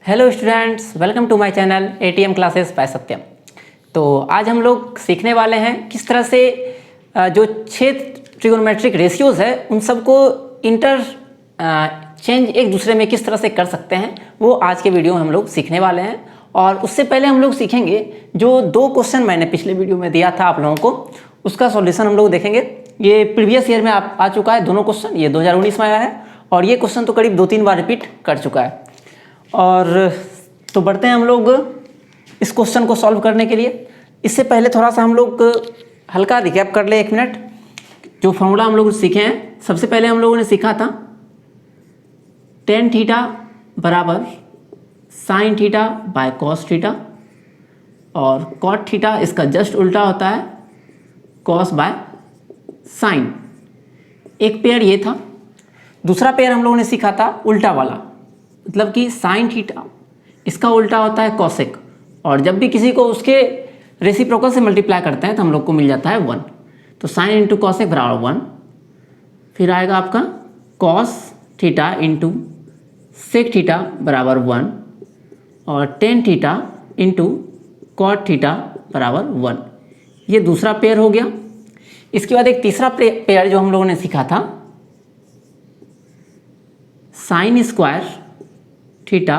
Hello students, welcome to my channel ATM classes by Satyam. तो आज हम लोग सीखने वाले हैं किस तरह से जो 6 ट्रिगोनोमेट्रिक रेशियोज़ है उन सबको इंटर चेंज एक दूसरे में किस तरह से कर सकते हैं, वो आज के वीडियो में हम लोग सीखने वाले हैं। और उससे पहले हम लोग सीखेंगे जो 2 क्वेश्चन मैंने पिछले वीडियो में दिया था आप लोगों को, उसका सॉल्यूशन हम लोग देखेंगे। ये प्रीवियस ईयर में आ चुका है दोनों क्वेश्चन, ये 2019 में आया है और ये क्वेश्चन तो करीब 2-3 बार रिपीट कर चुका है। और तो बढ़ते हैं हम लोग इस क्वेश्चन को सॉल्व करने के लिए। इससे पहले थोड़ा सा हम लोग हल्का रिकैप कर ले 1 मिनट। जो फॉर्मूला हम लोग सीखे हैं, सबसे पहले हम लोगों ने सीखा था tan थीटा बराबर sin theta by cos theta, और cot थीटा इसका जस्ट उल्टा होता है cos बाय sin। एक पेयर ये था। दूसरा पेयर हम लोगों ने सीखा था उल्टा वाला, मतलब कि साइन थीटा इसका उल्टा होता है कॉसेक, और जब भी किसी को उसके रेसिप्रोकल से मल्टीप्लाई करते हैं तो हम लोग को मिल जाता है 1। तो साइन इंटू कॉसेक बराबर 1। फिर आएगा आपका cos theta into sec theta बराबर 1, और tan theta into cot theta बराबर 1। ये दूसरा पेयर हो गया। इसके बाद एक तीसरा पेयर जो हम लोगों ने सीखा था sine square theta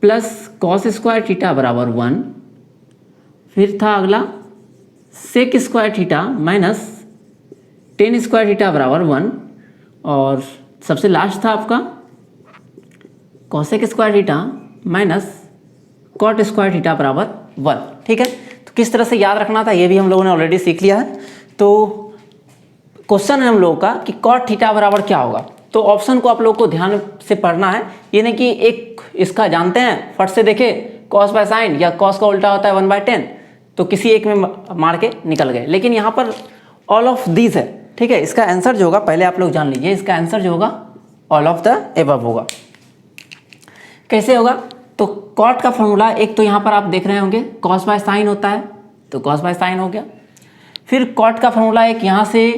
plus cos square theta बराबर 1। फिर था अगला sec square theta minus tan square theta बराबर 1, और सबसे लास्ट था आपका cosec square theta minus cot square theta बराबर 1। ठीक है, तो किस तरह से याद रखना था ये भी हम लोगों ने ऑलरेडी सीख लिया है। तो क्वेश्चन है हम लोगों का कि कॉट थीटा बराबर क्या होगा। तो ऑप्शन को आप लोग को ध्यान से पढ़ना है, ये नहीं कि एक इसका जानते हैं फट से देखे कॉस बाय साइन या कॉस का उल्टा होता है 1/10, तो किसी एक में मार के निकल गए। लेकिन यहाँ पर ऑल ऑफ दीज है। ठीक है, इसका आंसर जो होगा पहले आप लोग जान लीजिए, इसका आंसर जो होगा ऑल ऑफ द एबव होगा। कैसे होगा? तो कॉट का फॉर्मूला एक तो यहाँ पर आप देख रहे होंगे कॉस बाय साइन होता है, तो कॉस बाय साइन हो गया। फिर कॉट का फॉर्मूला एक यहाँ से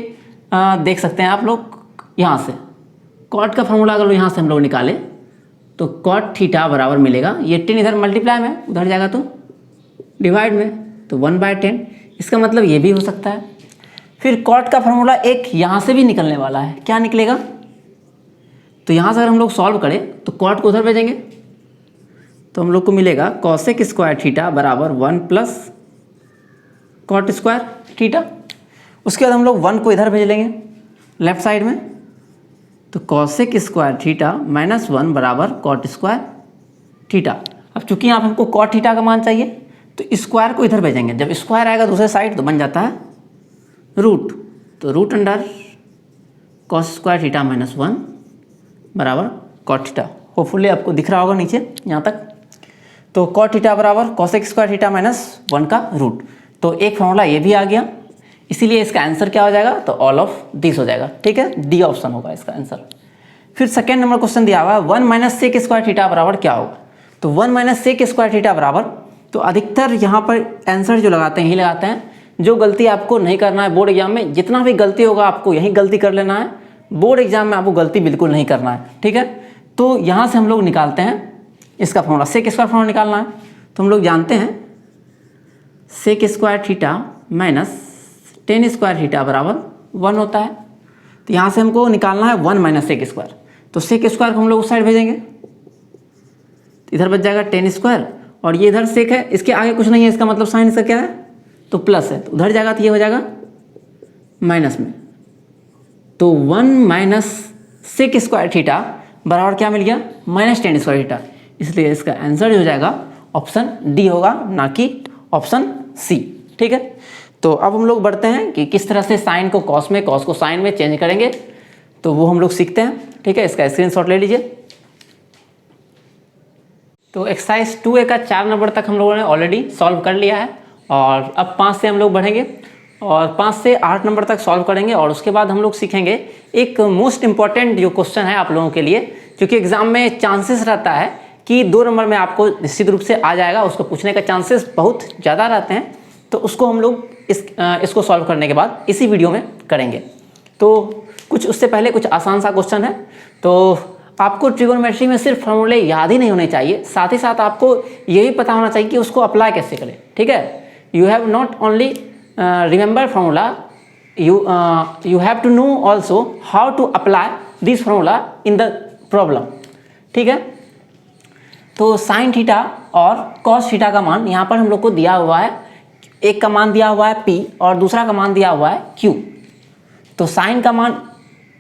देख सकते हैं आप लोग, यहाँ से कॉट का फॉर्मूला अगर यहाँ से हम लोग निकालें तो कॉट थीटा बराबर मिलेगा, ये 10 इधर मल्टीप्लाई में उधर जाएगा तो डिवाइड में, तो 1/10। इसका मतलब ये भी हो सकता है। फिर कॉट का फॉर्मूला एक यहाँ से भी निकलने वाला है, क्या निकलेगा? तो यहाँ से अगर हम लोग सॉल्व करें तो कॉट को उधर भेजेंगे तो हम लोग को मिलेगा कॉसेक स्क्वायर थीटा बराबर 1 प्लस कॉट स्क्वायर थीटा। उसके बाद हम लोग 1 को इधर भेज लेंगे लेफ्ट साइड में, तो कॉसेक स्क्वायर थीटा माइनस 1 बराबर कॉट स्क्वायर थीटा। अब चूंकि यहाँ हमको कॉट थीटा का मान चाहिए तो स्क्वायर को इधर भेजेंगे, जब स्क्वायर आएगा दूसरे साइड तो बन जाता है रूट, तो root under cos square theta minus 1 बराबर कॉट थीटा। होपफुली आपको दिख रहा होगा नीचे यहाँ तक। तो कॉट थीटा बराबर कॉसेक स्क्वायर थीटा माइनस 1 का रूट। तो एक फॉर्मूला ये भी आ गया, इसीलिए इसका आंसर क्या हो जाएगा? तो ऑल ऑफ दिस हो जाएगा। ठीक है, डी ऑप्शन होगा इसका आंसर। फिर सेकेंड नंबर क्वेश्चन दिया हुआ है 1 माइनस सेक स्क्वायर थीटा बराबर क्या होगा। तो 1 माइनस सेक स्क्वायर थीटा बराबर, तो अधिकतर यहाँ पर आंसर जो लगाते हैं यही लगाते हैं। जो गलती आपको नहीं करना है बोर्ड एग्जाम में, जितना भी गलती होगा आपको यही गलती कर लेना है, बोर्ड एग्जाम में आपको गलती बिल्कुल नहीं करना है। ठीक है, तो यहाँ से हम लोग निकालते हैं इसका फॉर्मूला, सेक स्क्वायर फॉर्मूला निकालना है। तो हम लोग जानते हैं sec square theta minus tan square theta बराबर 1 होता है। तो यहाँ से हमको निकालना है 1 माइनस सेक स्क्वायर, तो सेक स्क्वायर को हम लोग उस साइड भेजेंगे, इधर बच जाएगा टेन स्क्वायर, और ये इधर सेक है, इसके आगे कुछ नहीं है, इसका मतलब साइन इसका क्या है? तो प्लस है, तो उधर जाएगा तो ये हो जाएगा माइनस में। तो 1 माइनस सेक स्क्वायर थीटा बराबर क्या मिल गया? Minus tan square theta. इसलिए इसका आंसर हो जाएगा ऑप्शन डी होगा, ना कि ऑप्शन सी। ठीक है, तो अब हम लोग बढ़ते हैं कि किस तरह से साइन को कॉस में, कॉस को साइन में चेंज करेंगे, तो वो हम लोग सीखते हैं। ठीक है, इसका स्क्रीनशॉट ले लीजिए। तो एक्सरसाइज 2A का 4 नंबर तक हम लोगों ने ऑलरेडी सॉल्व कर लिया है, और अब 5 से हम लोग बढ़ेंगे और 5 से 8 नंबर तक सॉल्व करेंगे। और उसके बाद हम लोग सीखेंगे एक मोस्ट इंपॉर्टेंट जो क्वेश्चन है आप लोगों के लिए, क्योंकि एग्जाम में चांसेस रहता है कि 2 नंबर में आपको निश्चित रूप से आ जाएगा, उसको पूछने का चांसेस बहुत ज़्यादा रहते हैं। तो उसको हम लोग इसको सॉल्व करने के बाद इसी वीडियो में करेंगे। तो कुछ उससे पहले कुछ आसान सा क्वेश्चन है, तो आपको ट्रिगोनोमेट्री में सिर्फ फॉर्मूले याद ही नहीं होने चाहिए, साथ ही साथ आपको ये भी पता होना चाहिए कि उसको अप्लाई कैसे करें, ठीक है। You have not only remember formula, you have to know also how to apply this formula in the problem, ठीक है। तो साइन थीटा और कॉस थीटा का मान यहाँ पर हम लोग को दिया हुआ है, एक का मान दिया हुआ है P और दूसरा का मान दिया हुआ है Q। तो साइन का मान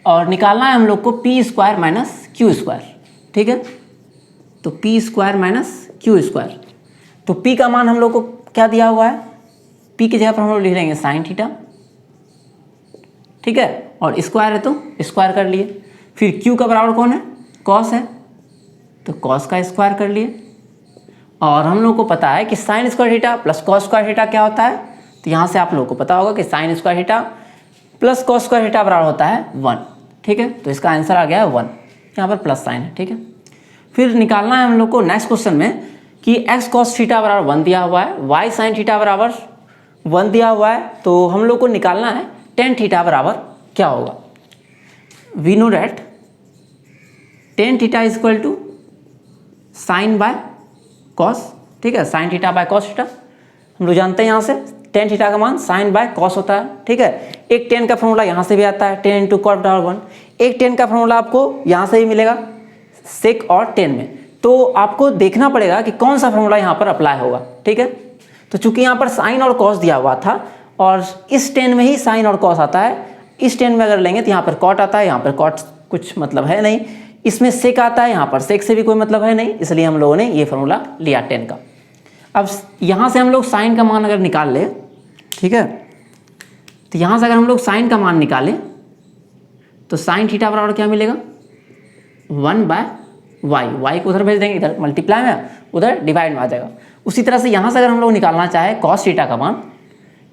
और निकालना है हम लोग को P square minus Q square, ठीक है। तो P square minus Q square, तो P का मान हम लोग को क्या दिया हुआ है, P की जगह पर हम लोग लिख लेंगे साइन थीटा, ठीक है, और स्क्वायर है तो स्क्वायर कर लिए। फिर Q का बराबर कौन है, कॉस है, तो कॉस का स्क्वायर कर लिए। और हम लोग को पता है कि sign square theta plus cos square theta क्या होता है, तो यहाँ से आप लोगों को पता होगा कि sign square theta plus cos square theta बराबर होता है 1, ठीक है। तो इसका आंसर आ गया है 1, यहाँ पर प्लस साइन है, ठीक है। फिर निकालना है हम लोग को नेक्स्ट क्वेश्चन में कि एक्स कॉस थीटा बराबर 1 दिया हुआ है, वाई साइन थीटा बराबर 1 दिया हुआ है, तो हम लोग को निकालना है टेन थीटा बराबर क्या होगा। We know that tan theta is equal to sine by cos, ठीक है, sine theta by cos theta हम लोग जानते हैं। यहाँ से टेन थीटा का मान साइन बाय कॉस होता है, ठीक है। एक टेन का फॉर्मूला यहाँ से भी आता है, टेन इंटू कॉट बराबर 1। एक टेन का फॉर्मूला आपको यहाँ से भी मिलेगा सेक और टेन में, तो आपको देखना पड़ेगा कि कौन सा फॉर्मूला यहाँ पर अप्लाई होगा, ठीक है। तो चूंकि यहाँ पर साइन और कॉस दिया हुआ था और इस टेन में ही साइन और कॉस आता है, इस टेन में अगर लेंगे तो यहाँ पर कॉट आता है, यहाँ पर कॉट कुछ मतलब है नहीं, इसमें सेक आता है, यहाँ पर सेक से भी कोई मतलब है नहीं, इसलिए हम लोगों ने ये फॉर्मूला लिया टेन का। अब यहाँ से हम लोग साइन का मान अगर निकाल ले, ठीक है, तो यहाँ से अगर हम लोग साइन का मान निकालें तो साइन थीटा बराबर क्या मिलेगा 1 बाय वाई, वाई को उधर भेज देंगे, इधर मल्टीप्लाई में उधर डिवाइड में आ जाएगा। उसी तरह से यहाँ से अगर हम लोग निकालना चाहे कॉस थीटा का मान,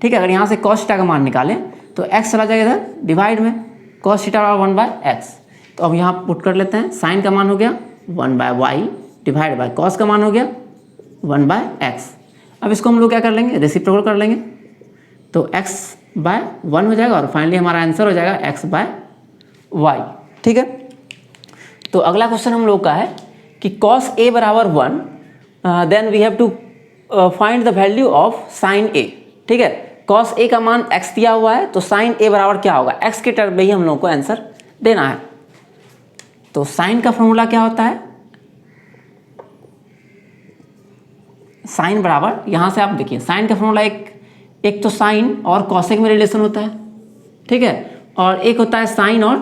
ठीक है, अगर यहाँ से कॉस थीटा का मान निकालें तो एक्स चला जाएगा इधर डिवाइड में, कॉस थीटा बराबर 1 बाय एक्स। तो अब यहाँ पुट कर लेते हैं, साइन का मान हो गया 1 by y divide by cos का मान हो गया 1 बाय एक्स। अब इसको हम लोग क्या कर लेंगे, रेसिप्रोकल कर लेंगे, तो x बाय 1 हो जाएगा और फाइनली हमारा आंसर हो जाएगा x बाय वाई, ठीक है। तो अगला क्वेश्चन हम लोग का है कि cos a बराबर 1, then we have to find the value of sine a, ठीक है। cos a का मान x दिया हुआ है, तो साइन a बराबर क्या होगा, x के टर्म में ही हम लोग को आंसर देना है। तो साइन का फॉर्मूला क्या होता है, साइन बराबर यहाँ से आप देखिए साइन का फॉर्मूला एक तो साइन और कॉसेक में रिलेशन होता है, ठीक है, और एक होता है साइन और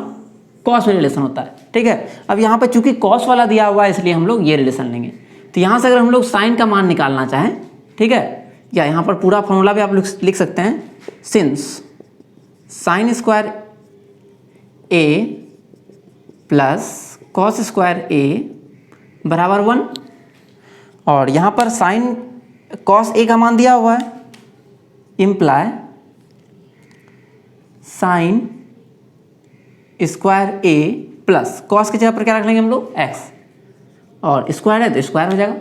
कॉस में रिलेशन होता है, ठीक है। अब यहाँ पे चूंकि कॉस वाला दिया हुआ है इसलिए हम लोग ये रिलेशन लेंगे। तो यहाँ से अगर हम लोग साइन का मान निकालना चाहें, ठीक है, या यहाँ पर पूरा फॉर्मूला भी आप लिख सकते हैं, सिंस साइन स्क्वायर ए प्लस कॉस स्क्वायर ए बराबर 1, और यहाँ पर साइन कॉस ए का मान दिया हुआ है, इम्प्लाई साइन स्क्वायर ए प्लस कॉस की जगह पर क्या रख लेंगे हम लोग एक्स, और स्क्वायर है तो स्क्वायर हो जाएगा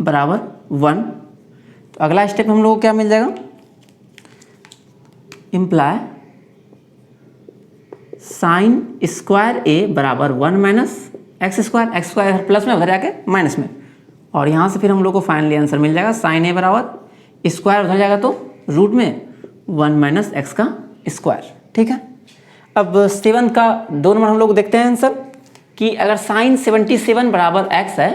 बराबर 1। तो अगला स्टेप हम लोग को क्या मिल जाएगा, इम्प्लाई साइन स्क्वायर ए बराबर 1 माइनस एक्स स्क्वायर प्लस में उधर जाके माइनस में, और यहाँ से फिर हम लोग को फाइनली आंसर मिल जाएगा साइन ए बराबर स्क्वायर उधर जाएगा तो रूट में 1 माइनस एक्स का स्क्वायर, ठीक है। अब 7 का 2 नंबर हम लोग देखते हैं आंसर कि अगर साइन 77 बराबर एक्स है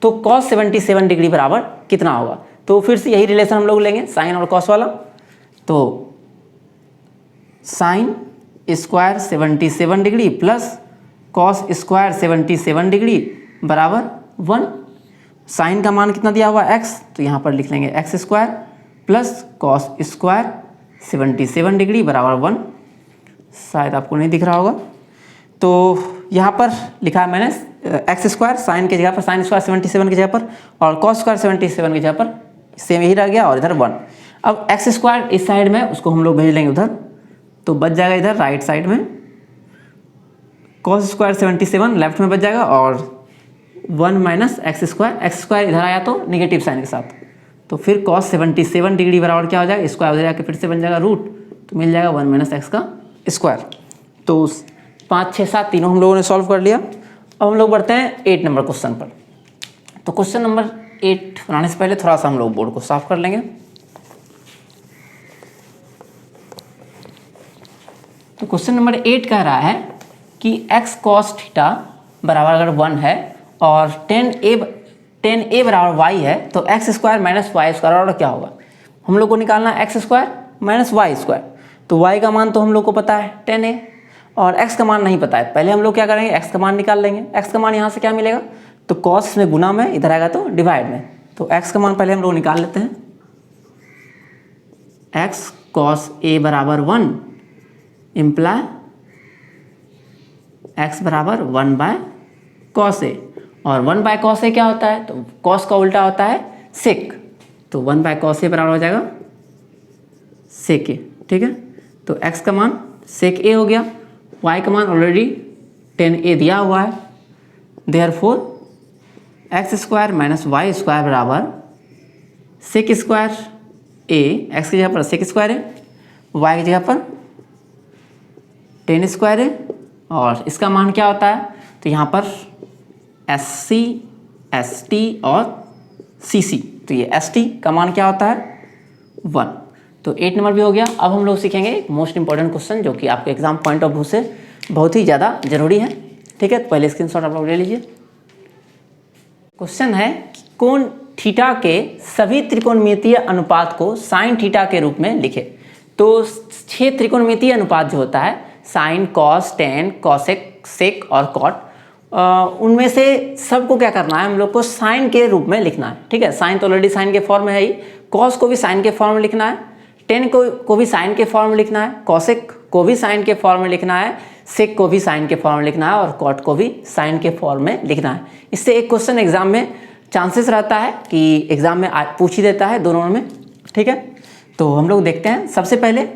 तो कॉस 77 डिग्री बराबर कितना होगा। तो फिर से यही रिलेशन हम लोग लेंगे साइन और कॉस वाला, तो sine square 77 degree plus cos square 77 degree बराबर 1। साइन का मान कितना दिया हुआ है एक्स, तो यहाँ पर लिख लेंगे x square plus cos square 77 degree बराबर 1। शायद आपको नहीं दिख रहा होगा, तो यहाँ पर लिखा है मैंने एक्स स्क्वायर साइन की जगह पर, साइन स्क्वायर 77 की जगह पर, और कॉस स्क्वायर 77 की जगह पर सेम यही रह गया, और इधर 1। अब एक्स स्क्वायर इस साइड में उसको हम लोग भेज लेंगे उधर, तो बच जाएगा इधर राइट साइड में कॉस स्क्वायर 77 लेफ्ट में बच जाएगा, और 1 माइनस एक्स स्क्वायर इधर आया तो नेगेटिव साइन के साथ, तो फिर कॉस 77 डिग्री बराबर क्या हो जाएगा, स्क्वायर उधर जाके फिर से बन जाएगा रूट, तो मिल जाएगा 1 माइनस एक्स का स्क्वायर। तो 5, 6, 7 तीनों हम लोगों ने सॉल्व कर लिया, अब हम लोग बढ़ते हैं 8 नंबर क्वेश्चन पर। तो क्वेश्चन नंबर 8 बनाने से पहले थोड़ा सा हम लोग बोर्ड को साफ कर लेंगे। तो क्वेश्चन नंबर 8 कह रहा है कि x cos थीटा बराबर अगर 1 है और tan a बराबर y है तो x square minus y square और क्या होगा। हम लोग को निकालना है x square minus y square. तो y का मान तो हम लोग को पता है tan a और x का मान नहीं पता है। पहले हम लोग क्या करेंगे, x का मान निकाल लेंगे। x का मान यहाँ से क्या मिलेगा, तो cos में गुना में, इधर आएगा तो डिवाइड में। तो x का मान पहले हम लोग निकाल लेते हैं। x cos a बराबर 1 इम्प्लाई x बराबर 1 बाय कॉस ए, और 1 बाय कॉस ए क्या होता है, तो कॉस का उल्टा होता है सेक। तो 1 बाय कॉस ए बराबर हो जाएगा सेक ए। ठीक है, तो x का मान सेक ए हो गया, y का मान ऑलरेडी tan a दिया हुआ है। Therefore x square minus y square बराबर सेक स्क्वायर ए, x की जगह पर सेक स्क्वायर है, y की जगह पर tan स्क्वायर है, और इसका मान क्या होता है, तो यहाँ पर SC ST और CC, तो ये ST का मान क्या होता है 1। तो 8 नंबर भी हो गया। अब हम लोग सीखेंगे एक मोस्ट इंपॉर्टेंट क्वेश्चन जो कि आपके एग्जाम पॉइंट ऑफ व्यू से बहुत ही ज़्यादा जरूरी है। ठीक है, तो पहले स्क्रीनशॉट आप लोग ले लीजिए। क्वेश्चन है कि कोण थीटा के सभी त्रिकोणमितीय अनुपात को साइन थीटा के रूप में लिखे। तो 6 त्रिकोणमितीय अनुपात जो होता है, साइन, कॉस, टेन, कॉसेक, सेक और कॉट, उनमें से सबको क्या करना है, हम लोग को साइन के रूप में लिखना है। ठीक है, साइन तो ऑलरेडी साइन के फॉर्म में है ही, कॉस को भी साइन के फॉर्म में लिखना है, टेन को भी साइन के फॉर्म में लिखना है, कॉसेक को भी साइन के फॉर्म में लिखना है, सेक को भी साइन के फॉर्म में लिखना है, और कॉट को भी साइन के फॉर्म में लिखना है। इससे एक क्वेश्चन एग्जाम में चांसेस रहता है कि एग्जाम में पूछ ही देता है दोनों में। ठीक है, तो हम लोग देखते हैं। सबसे पहले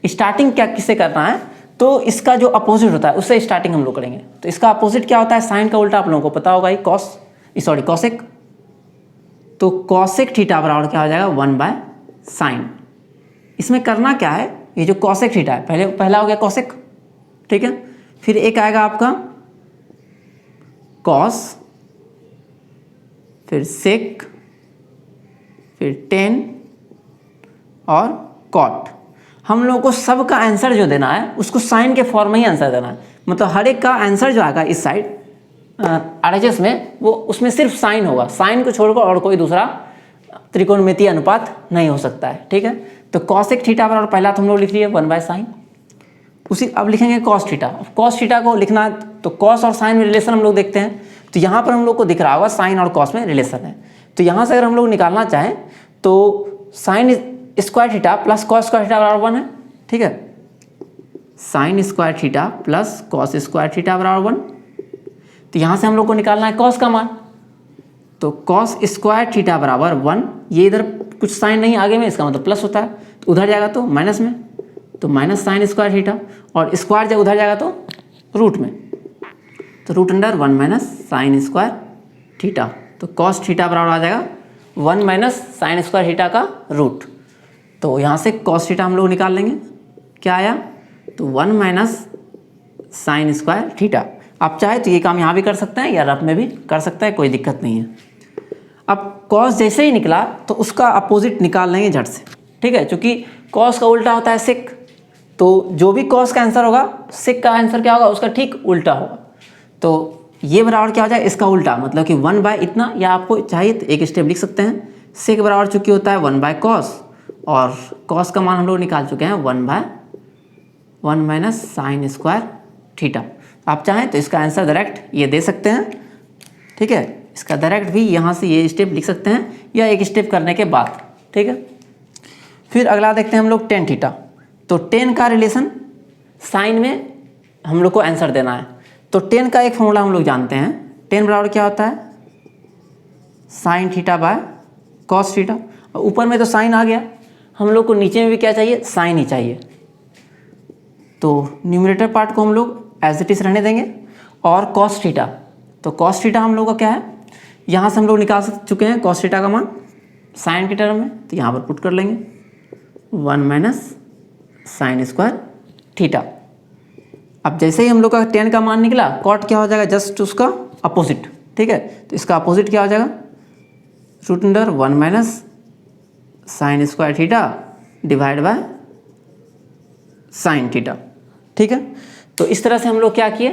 स्टार्टिंग क्या किससे करना है, तो इसका जो अपोजिट होता है उससे स्टार्टिंग हम लोग करेंगे। तो इसका अपोजिट क्या होता है, साइन का उल्टा आप लोगों को पता होगा ही, कॉसेक। तो कॉसेक थीटा बराबर क्या हो जाएगा 1 बाय साइन। इसमें करना क्या है, ये जो कॉसेक थीटा है, पहला हो गया कॉसेक। ठीक है, फिर एक आएगा आपका कॉस, फिर सेक, फिर टेन और कॉट। हम लोगों को सबका आंसर जो देना है उसको साइन के फॉर्म में ही आंसर देना है। मतलब हर एक का आंसर जो आएगा इस साइड RHS में, वो उसमें सिर्फ साइन होगा, साइन को छोड़कर और कोई दूसरा त्रिकोणमितीय अनुपात नहीं हो सकता है। ठीक है, तो कॉसेक थीटा बराबर पहला तो हम लोग लिख लिए 1 बाय साइन। उसी अब लिखेंगे कॉस थीटा। कॉस थीटा को लिखना है तो कॉस और साइन में रिलेशन हम लोग देखते हैं। तो यहाँ पर हम लोग को दिख रहा होगा साइन और कॉस में रिलेशन है। तो यहाँ से अगर हम लोग निकालना चाहें तो sign square theta plus cos square theta बराबर 1 है। ठीक है, sign square theta plus cos square theta बराबर 1। तो यहाँ से हम लोग को निकालना है कॉस का मान। तो कॉस स्क्वायर थीटा बराबर 1, ये इधर कुछ साइन नहीं आगे में, इसका मतलब प्लस होता है, तो उधर जाएगा तो माइनस में, तो माइनस साइन स्क्वायर थीटा, और स्क्वायर जब उधर जाएगा तो रूट में, तो root under 1 minus sine square theta. तो कॉस थीटा बराबर आ जाएगा 1 माइनस साइन स्क्वायर थीटा का रूट। तो यहाँ से कॉस थीटा हम लोग निकाल लेंगे, क्या आया, तो 1 माइनस साइन स्क्वायर थीटा। आप चाहे तो ये काम यहाँ भी कर सकते हैं या रफ में भी कर सकते हैं, कोई दिक्कत नहीं है। अब कॉस जैसे ही निकला तो उसका अपोजिट निकाल लेंगे झट से। ठीक है, क्योंकि कॉस का उल्टा होता है सेक, तो जो भी कॉस का आंसर होगा सेक का आंसर क्या होगा, उसका ठीक उल्टा होगा। तो ये बराबर क्या हो जाएगा, इसका उल्टा, मतलब कि 1 बाय इतना, या आपको चाहिए तो एक स्टेप लिख सकते हैं। सेक बराबर चूंकि होता है 1 बाय कॉस, और कॉस का मान हम लोग निकाल चुके हैं 1 by 1 minus sine square theta. आप चाहें तो इसका आंसर डायरेक्ट ये दे सकते हैं। ठीक है, इसका डायरेक्ट भी यहाँ से ये स्टेप लिख सकते हैं या एक स्टेप करने के बाद। ठीक है, फिर अगला देखते हैं हम लोग टेन थीटा। तो टेन का रिलेशन साइन में हम लोग को आंसर देना है। तो टेन का एक फॉर्मूला हम लोग जानते हैं, टेन बराबर क्या होता है, sine theta by cos theta. ऊपर में तो साइन आ गया, हम लोग को नीचे में भी क्या चाहिए, साइन ही चाहिए। तो न्यूमरेटर पार्ट को हम लोग एज इट इज रहने देंगे, और कॉस थीटा, तो कॉस थीटा हम लोग का क्या है, यहाँ से हम लोग निकाल चुके हैं कॉस थीटा का मान साइन के टर्म में, तो यहाँ पर पुट कर लेंगे 1 माइनस साइन स्क्वायर थीटा। अब जैसे ही हम लोग का टेन का मान निकला, कॉट क्या हो जाएगा, जस्ट उसका अपोजिट, ठीक है। तो इसका अपोजिट क्या हो जाएगा, root under 1 minus sine square theta divide by sine theta, ठीक है। तो इस तरह से हम लोग क्या किए,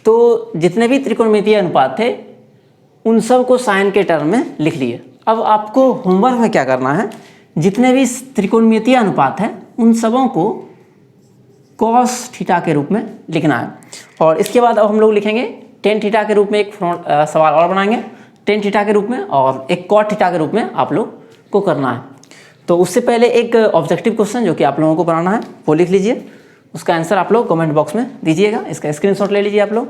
तो जितने भी त्रिकोणमितीय अनुपात थे उन सब को साइन के टर्म में लिख लिए। अब आपको होमवर्क में क्या करना है, जितने भी त्रिकोणमितीय अनुपात हैं उन सबों को कॉस थीटा के रूप में लिखना है। और इसके बाद अब हम लोग लिखेंगे टेन थीटा के रूप में एक सवाल और बनाएंगे टेन थीटा के रूप में, और एक कॉट थीटा के रूप में आप लोग को करना है। तो उससे पहले एक ऑब्जेक्टिव क्वेश्चन जो कि आप लोगों को बनाना है वो लिख लीजिए, उसका आंसर आप लोग कमेंट बॉक्स में दीजिएगा, इसका स्क्रीनशॉट ले लीजिए आप लोग।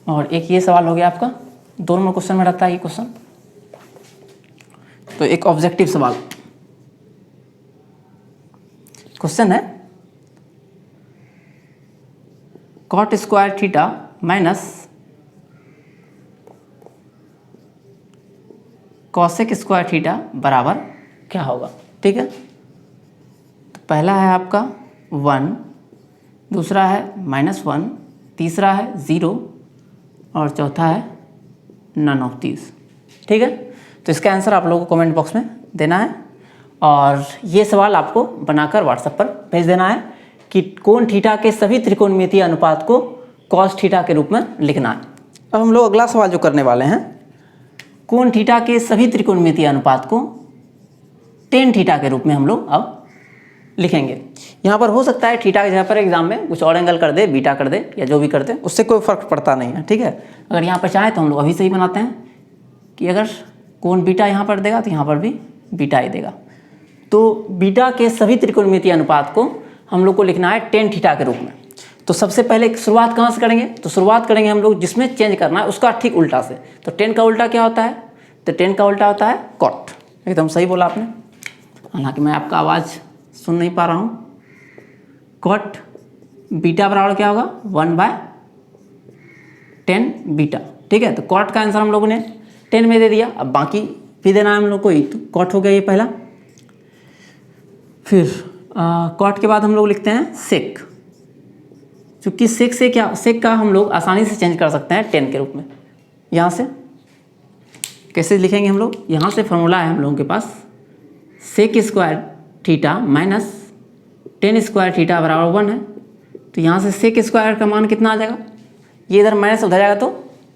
और एक ये सवाल हो गया आपका, दोनों क्वेश्चन में रहता है ये क्वेश्चन। तो एक ऑब्जेक्टिव सवाल क्वेश्चन है, cot square theta minus cosec square theta बराबर क्या होगा, ठीक है। तो पहला है आपका 1, दूसरा है -1, तीसरा है 0 और चौथा है नन ऑफ दीज, ठीक है। तो इसका आंसर आप लोगों को कमेंट बॉक्स में देना है, और ये सवाल आपको बनाकर व्हाट्सएप पर भेज देना है कि कोण थीटा के सभी त्रिकोणमितीय अनुपात को कॉस थीटा के रूप में लिखना है। अब हम लोग अगला सवाल जो करने वाले हैं, कोण थीटा के सभी त्रिकोणमितीय अनुपात को टेन थीटा के रूप में हम लोग अब लिखेंगे। यहाँ पर हो सकता है थीटा की जगह पर एग्जाम में कुछ और एंगल कर दे, बीटा कर दे, या जो भी करते हैं उससे कोई फर्क पड़ता नहीं है, ठीक है। अगर यहाँ पर चाहे तो हम लोग अभी से ही बनाते हैं कि अगर कोण बीटा यहाँ पर देगा तो यहाँ पर भी बीटा ही देगा। तो बीटा के सभी त्रिकोणमितीय अनुपात को हम लोग को लिखना है टेन थीटा के रूप में। तो सबसे पहले शुरुआत कहाँ से करेंगे, तो शुरुआत करेंगे हम लोग जिसमें चेंज करना है उसका ठीक उल्टा से। तो टेन का उल्टा क्या होता है, तो टेन का उल्टा होता है कॉट, एकदम सही बोला आपने, हालांकि मैं आपका आवाज़ सुन नहीं पा रहा हूँ। कॉट बीटा बराबर क्या होगा, 1/10 बीटा, ठीक है। तो कॉट का आंसर हम लोगों ने 10 में दे दिया, अब बाकी भी देना है हम लोग को ही। तो कॉट हो गया ये पहला। फिर कॉट के बाद हम लोग लिखते हैं सेक, चूँकि सेक से क्या, सेक का हम लोग आसानी से चेंज कर सकते हैं 10 के रूप में। यहाँ से कैसे लिखेंगे हम लोग, यहाँ से फॉर्मूला है हम लोगों के पास, sec square theta minus 10 square theta बराबर 1 है। तो यहाँ से सेक स्क्वायर का मान कितना आ जाएगा, ये इधर माइनस उधर जाएगा तो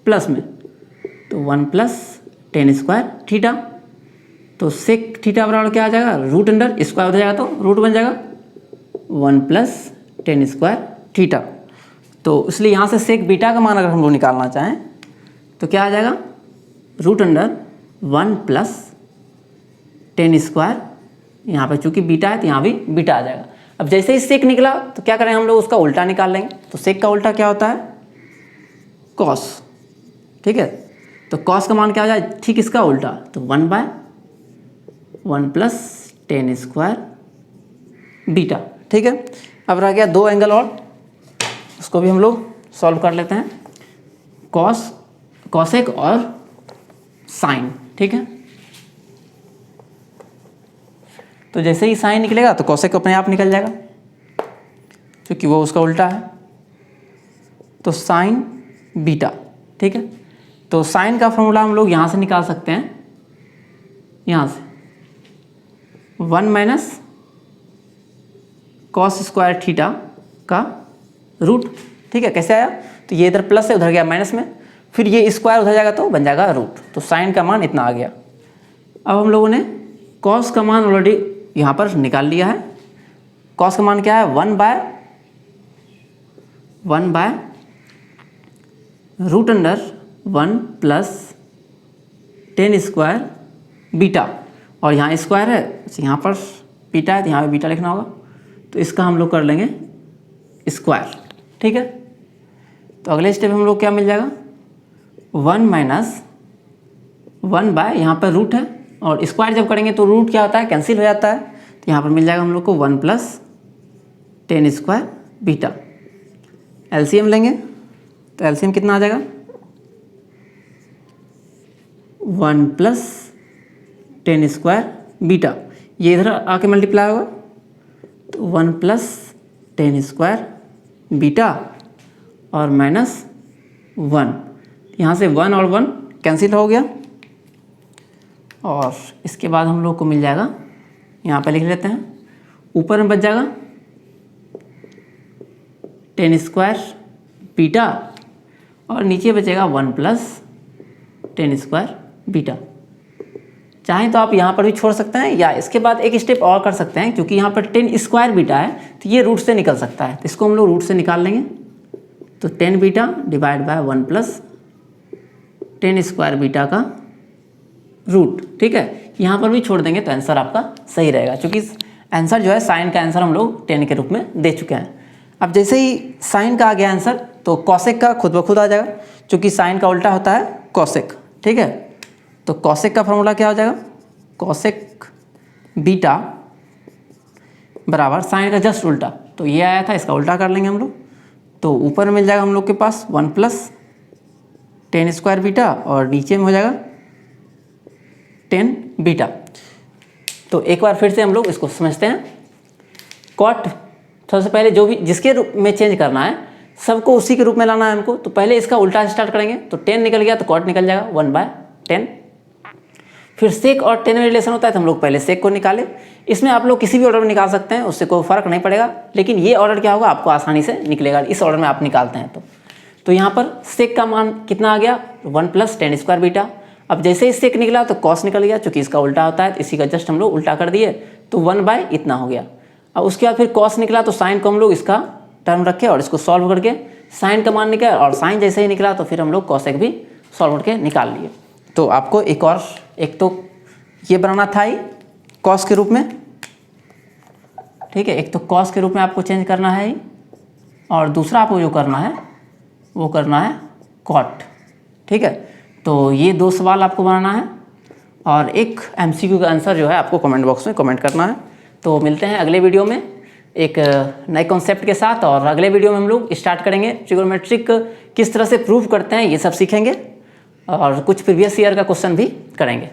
प्लस में, तो 1 + 10 स्क्वायर थीटा। तो सेक थीटा बराबर क्या आ जाएगा, रूट अंडर स्क्वायर उधर जाएगा तो रूट बन जाएगा 1 + 10 स्क्वायर थीटा। तो इसलिए यहाँ से सेक बीटा का मान अगर हम लोग निकालना चाहें तो क्या आ जाएगा, रूट अंडर 1 + 10 स्क्वायर, यहाँ पे चूँकि बीटा है तो यहाँ भी बीटा आ जाएगा। अब जैसे ही सेक निकला तो क्या करें हम लोग, उसका उल्टा निकाल लेंगे। तो सेक का उल्टा क्या होता है, कॉस, ठीक है। तो कॉस का मान क्या हो जाए, ठीक इसका उल्टा, तो 1/1 + 10 स्क्वायर बीटा, ठीक है। अब रह गया 2 एंगल और, उसको भी हम लोग सॉल्व कर लेते हैं, कॉस, कॉसेक और साइन, ठीक है। तो जैसे ही साइन निकलेगा तो कॉसेक अपने आप निकल जाएगा क्योंकि वो उसका उल्टा है। तो साइन बीटा, ठीक है। तो साइन का फॉर्मूला हम लोग यहाँ से निकाल सकते हैं, यहाँ से 1 - कॉस स्क्वायर थीटा का रूट, ठीक है। कैसे आया, तो ये इधर प्लस है उधर गया माइनस में, फिर ये स्क्वायर उधर जाएगा तो बन जाएगा रूट। तो साइन का मान इतना आ गया। अब हम लोगों ने कॉस का मान ऑलरेडी यहाँ पर निकाल लिया है। कॉस का मान क्या है, 1/√1 + 10 स्क्वायर बीटा, और यहाँ स्क्वायर है तो यहाँ पर बीटा है तो यहाँ पे बीटा लिखना होगा। तो इसका हम लोग कर लेंगे स्क्वायर, ठीक है। तो अगले स्टेप हम लोग क्या मिल जाएगा, 1 - 1/, यहाँ पर रूट है और स्क्वायर जब करेंगे तो रूट क्या होता है, कैंसिल हो जाता है। तो यहाँ पर मिल जाएगा हम लोग को 1 + 10 स्क्वायर बीटा। एलसीएम लेंगे तो एलसीएम कितना आ जाएगा, 1 + 10 स्क्वायर बीटा। ये इधर आके मल्टीप्लाई होगा तो 1 प्लस टेन स्क्वायर बीटा और माइनस 1, यहाँ से 1 और 1 कैंसिल हो गया और इसके बाद हम लोग को मिल जाएगा, यहाँ पे लिख लेते हैं, ऊपर में बच जाएगा टेन स्क्वायर बीटा और नीचे बचेगा 1 प्लस टेन स्क्वायर बीटा। चाहें तो आप यहाँ पर भी छोड़ सकते हैं या इसके बाद एक स्टेप और कर सकते हैं, क्योंकि यहाँ पर टेन स्क्वायर बीटा है तो ये रूट से निकल सकता है, तो इसको हम लोग रूट से निकाल लेंगे। तो tan beta divide by 1 plus ten square beta का रूट, ठीक है। यहाँ पर भी छोड़ देंगे तो आंसर आपका सही रहेगा, क्योंकि आंसर जो है साइन का आंसर हम लोग 10 के रूप में दे चुके हैं। अब जैसे ही साइन का आ गया आंसर तो कॉसेक का खुद ब खुद आ जाएगा, क्योंकि साइन का उल्टा होता है कॉसेक, ठीक है। तो कॉसेक का फॉर्मूला क्या हो जाएगा, कॉसेक बीटा बराबर साइन का जस्ट उल्टा, तो ये आया था, इसका उल्टा कर लेंगे हम लोग। तो ऊपर मिल जाएगा हम लोग के पास 1 प्लस टेन स्क्वायर बीटा और नीचे में हो जाएगा 10 बीटा। तो एक बार फिर से हम लोग इसको समझते हैं। कॉट सबसे पहले जो भी जिसके रूप में चेंज करना है सबको उसी के रूप में लाना है हमको, तो पहले इसका उल्टा स्टार्ट करेंगे। तो 10 निकल गया तो कॉट निकल जाएगा 1/10। फिर सेक और 10 में रिलेशन होता है तो हम लोग पहले सेक को निकाले। इसमें आप लोग किसी भी ऑर्डर में निकाल सकते हैं, उससे कोई फर्क नहीं पड़ेगा, लेकिन ये ऑर्डर क्या होगा आपको आसानी से निकलेगा इस ऑर्डर में आप निकालते हैं। तो यहाँ पर सेक का मान कितना आ गया 1 प्लस टेन स्क्वायर बीटा। अब जैसे ही सेक निकला तो कॉस निकल गया, चूँकि इसका उल्टा होता है तो इसी का जस्ट हम लोग उल्टा कर दिए तो 1/ इतना हो गया। अब उसके बाद फिर कॉस निकला तो साइन को हम लोग इसका टर्म रखे और इसको सॉल्व करके साइन का मान निकला, और साइन जैसे ही निकला तो फिर हम लोग कॉसेक भी सॉल्व करके निकाल लिए। तो आपको एक तो ये बनाना था ही कॉस के रूप में, ठीक है, एक तो कॉस के रूप में आपको चेंज करना है ही, और दूसरा आपको जो करना है वो करना है कॉट, ठीक है। तो ये 2 सवाल आपको बनाना है और एक MCQ का आंसर जो है आपको कमेंट बॉक्स में कमेंट करना है। तो मिलते हैं अगले वीडियो में एक नए कॉन्सेप्ट के साथ, और अगले वीडियो में हम लोग स्टार्ट करेंगे ट्रिगोनोमेट्रिक किस तरह से प्रूव करते हैं ये सब सीखेंगे, और कुछ प्रीवियस ईयर का क्वेश्चन भी करेंगे।